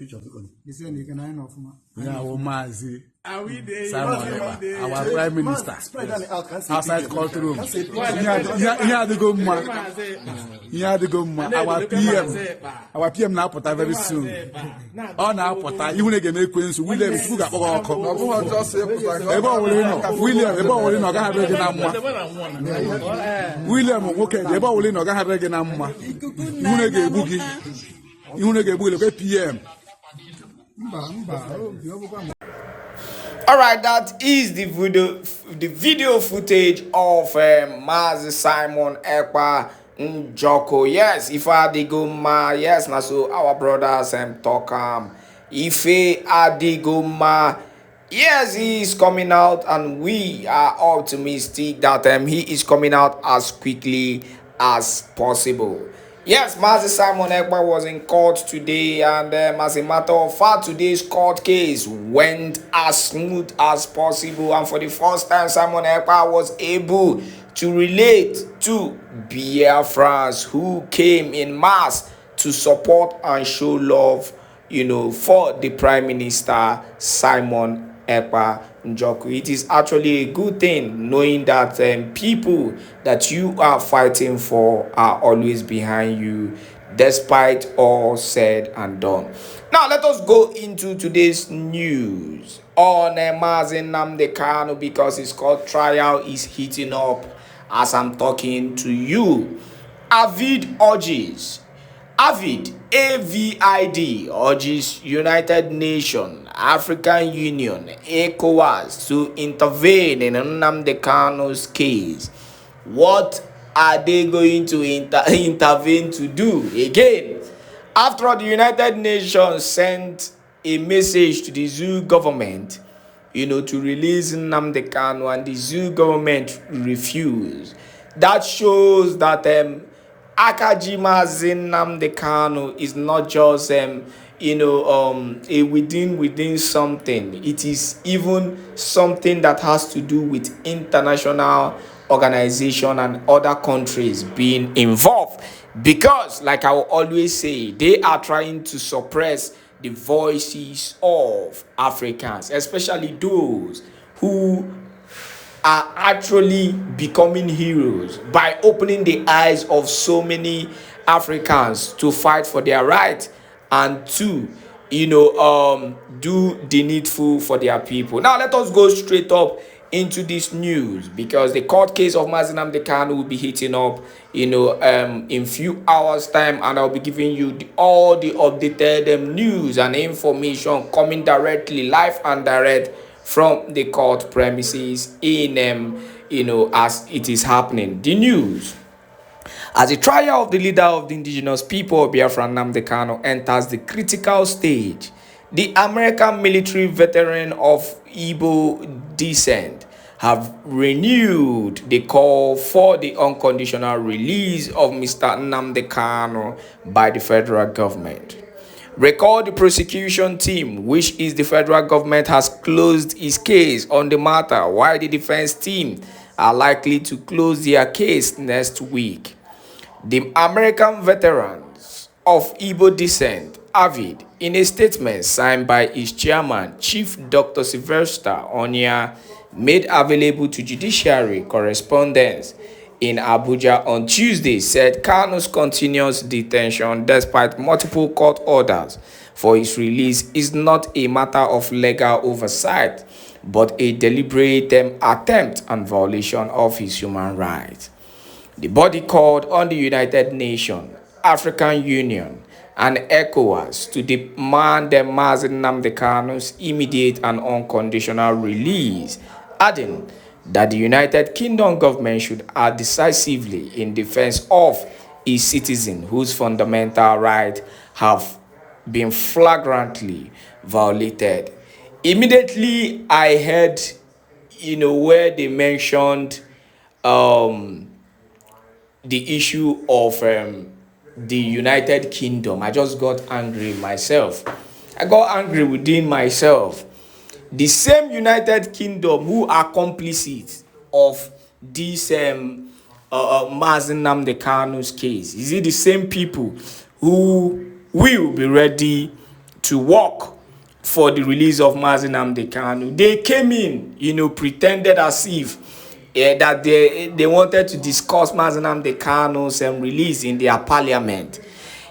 He said you can off. Yeah, Mazi. Are we there? Our Prime Minister. Outside courtroom. He had to go mad. He had to go mad. Our PM now put very soon. Oh, now put you will get make Queens. William Fuga or William, the ball in William, okay, the ball in Ogaha. You get boogie. You get boogie PM. All right, that is the video footage of Mazi Simon Èkpá Njoko. Yes, if I dey go ma, yes, na so our brothers talk Ife Adigoma. Yes, he is coming out, and we are optimistic that he is coming out as quickly as possible. Yes, Mazi Simon Èkpá was in court today, and as a matter of fact, today's court case went as smooth as possible. And for the first time, Simon Èkpá was able to relate to Biafrans who came in mass to support and show love, for the Prime Minister Simon Èkpá Njoko. It is actually a good thing knowing that people that you are fighting for are always behind you, despite all said and done. Now let us go into today's news on Mazi Nnamdi Kanu, because his court trial is heating up as I'm talking to you. AVID urges United Nations, African Union, ECOWAS to intervene in Nnamdi Kanu's case. What are they going to intervene to do? Again, after all, the United Nations sent a message to the zoo government, to release Nnamdi Kanu, and the zoo government refused. That shows that Mazi Nnamdi Kanu is not just a within something. It is even something that has to do with international organization and other countries being involved, because like I will always say, they are trying to suppress the voices of Africans, especially those who are actually becoming heroes by opening the eyes of so many Africans to fight for their rights and to do the needful for their people. Now let us go straight up into this news, because the court case of Mazi Nnamdi Kanu will be heating up in few hours time, and I'll be giving you all the updated news and information coming directly live and direct from the court premises in as it is happening. The news: as the trial of the leader of the indigenous people of Biafran, Nnamdi Kanu, enters the critical stage, the American military veteran of Igbo descent have renewed the call for the unconditional release of Mr. Nnamdi Kanu by the federal government. Recall the prosecution team, which is the federal government, has closed its case on the matter, while the defense team are likely to close their case next week. The American veterans of Igbo descent, AVID, in a statement signed by its chairman, Chief Dr. Sylvester Onya, made available to judiciary correspondence in Abuja on Tuesday, said Kanu's continuous detention, despite multiple court orders for his release, is not a matter of legal oversight, but a deliberate attempt and violation of his human rights. The body called on the United Nations, African Union, and ECOWAS to demand Mazi Nnamdi Kanu's immediate and unconditional release, adding that the United Kingdom government should act decisively in defense of its citizens whose fundamental rights have been flagrantly violated. Immediately, I heard, where they mentioned the issue of the United Kingdom. I just got angry myself. I got angry within myself. The same United Kingdom who are complicit of this Mazi Nnamdi Kanu's case, is it the same people who will be ready to work for the release of Mazi Nnamdi Kanu. They came in, pretended as if that they wanted to discuss Mazi Nnamdi Kanu's release in their parliament.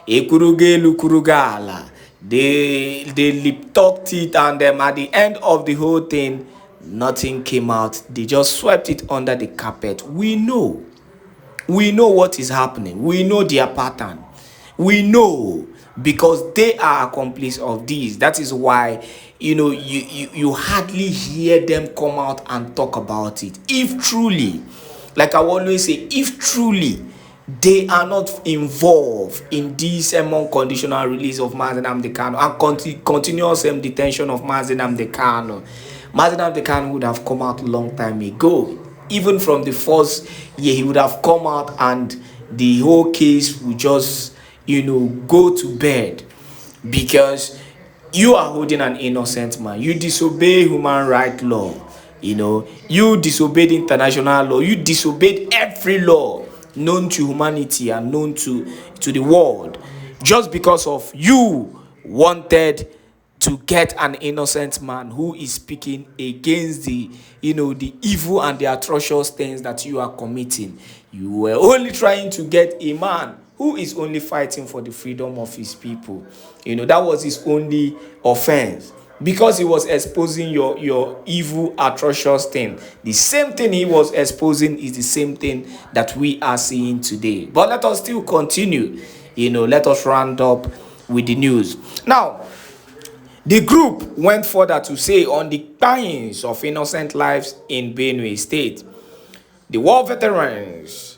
Ekuruge lukurugala. They lip talked it, and at the end of the whole thing, nothing came out. They just swept it under the carpet. We know what is happening. We know their pattern. We know, because they are accomplices of this. That is why you hardly hear them come out and talk about it. If truly, like I always say, if truly they are not involved in this unconditional release of Mazi Nnamdi Kanu and continuous detention of Mazi Nnamdi Kanu, Mazi Nnamdi Kanu would have come out a long time ago. Even from the first year, he would have come out and the whole case would just, go to bed. Because you are holding an innocent man. You disobey human rights law. You disobeyed international law. You disobeyed every law known to humanity and known to the world. Just because of you wanted to get an innocent man who is speaking against the evil and the atrocious things that you are committing. You were only trying to get a man who is only fighting for the freedom of his people. That was his only offense, because he was exposing your evil, atrocious thing. The same thing he was exposing is the same thing that we are seeing today. But let us still continue. Let us round up with the news. Now, the group went further to say on the crimes of innocent lives in Benue State. The war veterans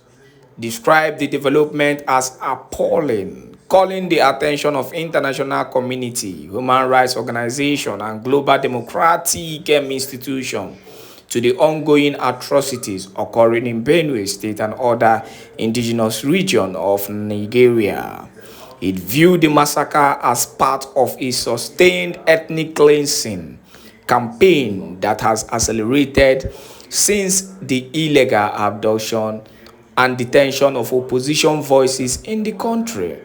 described the development as appalling, calling the attention of international community, human rights organizations, and global democratic institutions to the ongoing atrocities occurring in Benue State and other indigenous regions of Nigeria. It viewed the massacre as part of a sustained ethnic cleansing campaign that has accelerated since the illegal abduction and detention of opposition voices in the country.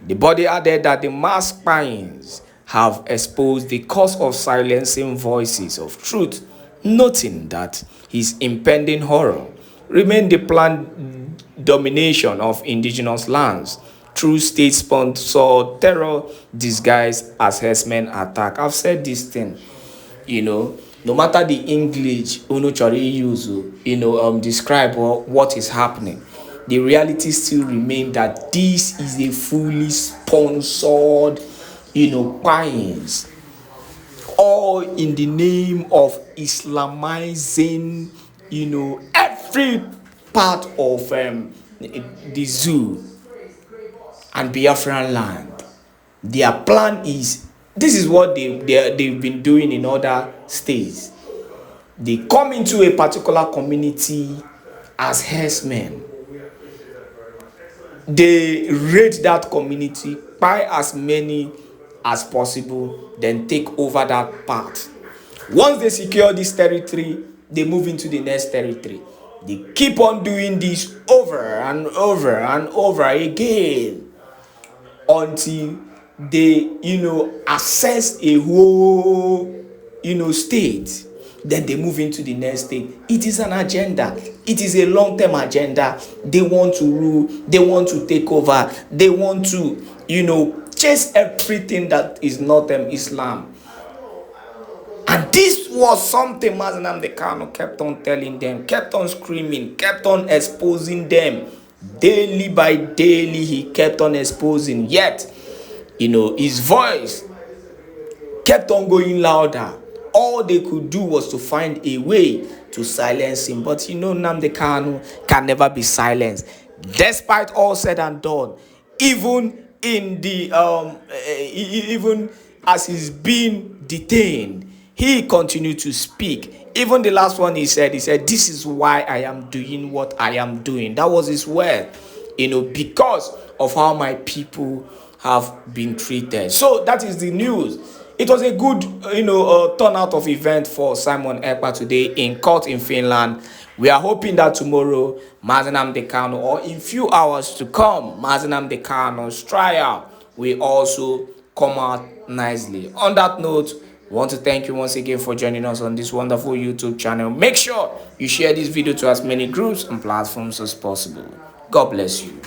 The body added that the mass killings have exposed the cause of silencing voices of truth, noting that his impending horror remained the planned domination of indigenous lands through state-sponsored terror disguised as herdsmen attack. I've said this thing, no matter the English use, describe what is happening, the reality still remains that this is a fully sponsored, crimes, all in the name of Islamizing, every part of the zoo and Biafran land. Their plan is, this is what they've been doing in other states. They come into a particular community as herdsmen. They raid that community, buy as many as possible, then take over that part. Once they secure this territory, they move into the next territory. They keep on doing this over and over and over again until they, assess a whole, state. Then they move into the next state. It is an agenda. It is a long-term agenda. They want to rule. They want to take over. They want to, chase everything that is not Islam. And this was something Mazi Nnamdi Kanu kept on telling them, kept on screaming, kept on exposing them. Daily by daily, he kept on exposing. Yet, his voice kept on going louder. All they could do was to find a way to silence him. But Nnamdi Kanu can never be silenced. Despite all said and done, even in the even as he's being detained, he continued to speak. Even the last one he said, this is why I am doing what I am doing. That was his word, because of how my people have been treated. So that is the news. It was a good, turnout of event for Simon Èkpá today in court in Finland. We are hoping that tomorrow, Mazi Nnamdi Kanu, or in few hours to come, Mazi Nnamdi Kanu's trial will also come out nicely. On that note, I want to thank you once again for joining us on this wonderful YouTube channel. Make sure you share this video to as many groups and platforms as possible. God bless you.